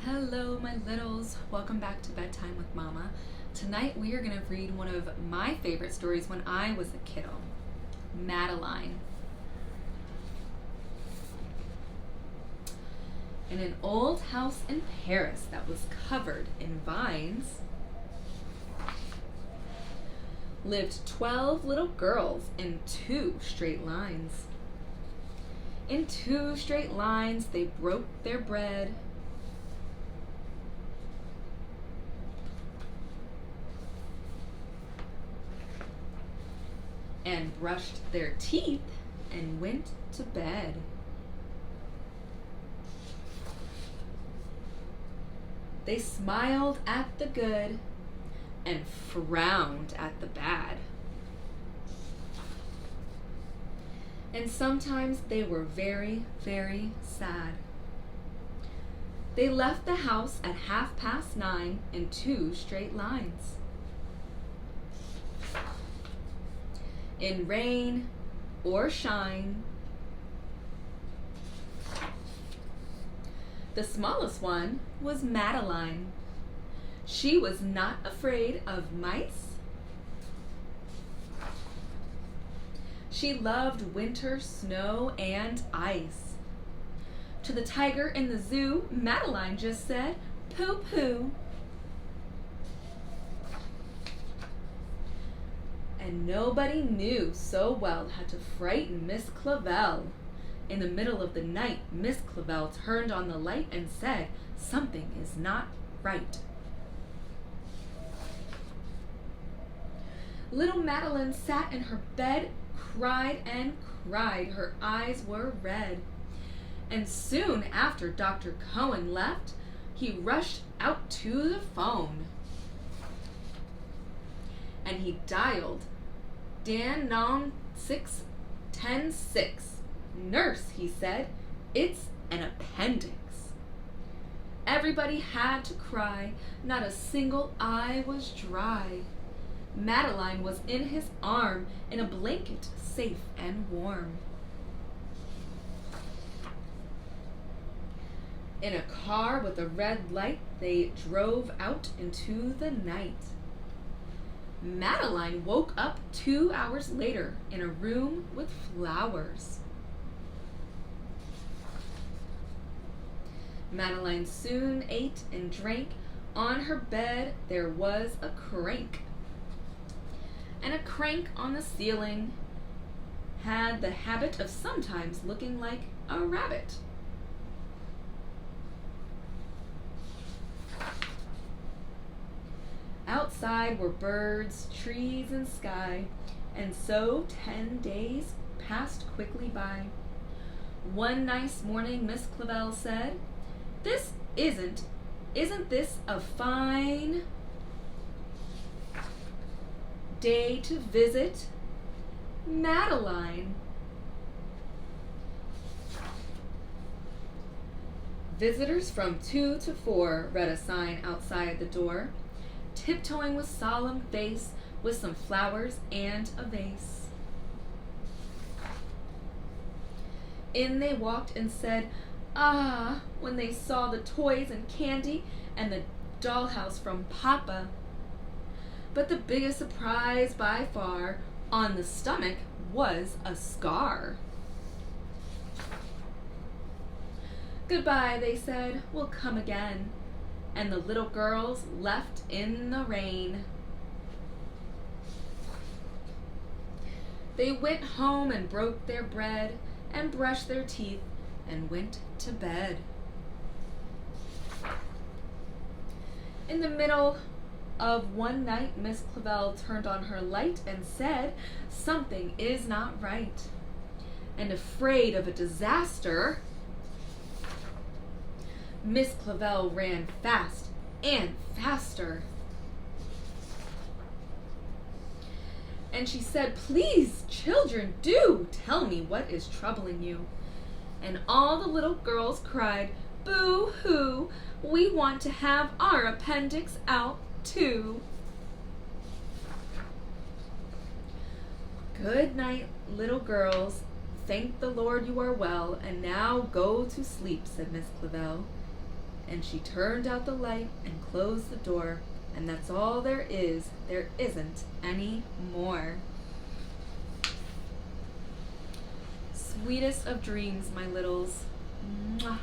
Hello, my littles. Welcome back to Bedtime with Mama. Tonight we are going to read one of my favorite stories when I was a kiddo, Madeline. In an old house in Paris that was covered in vines lived 12 little girls in 2 straight lines. In 2 straight lines they broke their bread, and brushed their teeth and went to bed. They smiled at the good and frowned at the bad. And sometimes they were very, very sad. They left the house at 9:30 in 2 straight lines. In rain or shine. The smallest one was Madeline. She was not afraid of mice. She loved winter, snow, and ice. To the tiger in the zoo, Madeline just said, "Pooh pooh." And nobody knew so well how to frighten Miss Clavel. In the middle of the night, Miss Clavel turned on the light and said, "Something is not right." Little Madeline sat in her bed, cried and cried. Her eyes were red. And soon after Dr. Cohen left, he rushed out to the phone. And he dialed Dan Non 610-6. "Nurse," he said, "it's an appendix." Everybody had to cry. Not a single eye was dry. Madeline was in his arm, in a blanket, safe and warm. In a car with a red light, they drove out into the night. Madeline woke up 2 hours later in a room with flowers. Madeline soon ate and drank. On her bed there was a crank. And a crank on the ceiling had the habit of sometimes looking like a rabbit. Outside were birds, trees, and sky, and so 10 days passed quickly by. One nice morning, Miss Clavel said, Isn't this a fine day to visit Madeline?" "Visitors from 2 to 4, read a sign outside the door, tiptoeing with solemn face, with some flowers and a vase. In they walked and said, "Ah," when they saw the toys and candy and the dollhouse from Papa. But the biggest surprise by far, on the stomach was a scar. "Goodbye," they said, "we'll come again." And the little girls left in the rain. They went home and broke their bread and brushed their teeth and went to bed. In the middle of one night, Miss Clavel turned on her light and said, "Something is not right." And afraid of a disaster, Miss Clavel ran fast and faster. And she said, "Please, children, do tell me what is troubling you." And all the little girls cried, "Boo-hoo, we want to have our appendix out too." "Good night, little girls. Thank the Lord you are well, and now go to sleep," said Miss Clavel. And she turned out the light and closed the door, and that's all there is. There isn't any more. Sweetest of dreams, my littles. Mwah.